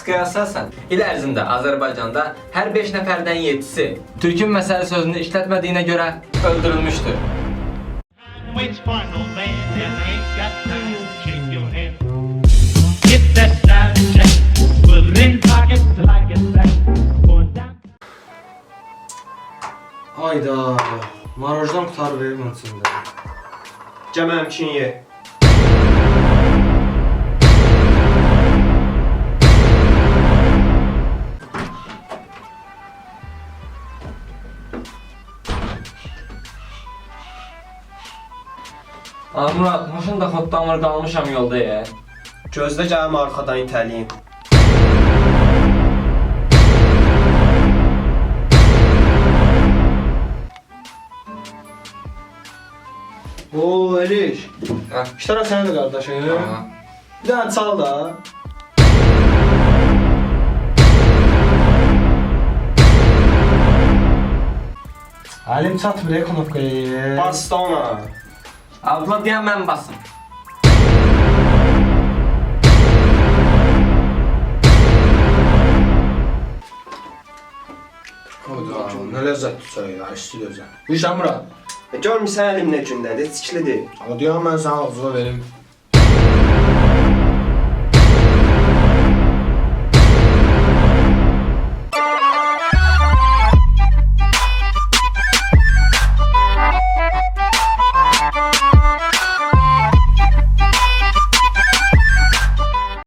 statistikaya əsasən il ərzində Azərbaycanda hər 5 nəfərdən 7-si Türkün məsələ sözünü işlətmədiyinə görə öldürülmüşdür. Waits for no man and ain't got to shake your hand. Get that style check, put it in pocket till I get back. Going down. Hayda, marojdan qutarı verim içində. Cəməm ye. Murat, maşın da xoddanlar qalmışam yolda ya. Gözlə gəlim arxadan itəliyim. Oo, Eliş. Hə. İştara sənə də qardaşım. Aha. Bir dənə çal da. Halim çatmır konopkaya. Bas da ona. Abla deyən mən basım. Ne lezzet tutar ya, isti lezzet. Bilirsən Murat. Görmüsən əlim nə gündədir, tiklidir. Ama diyorum ben sana ağzına verim.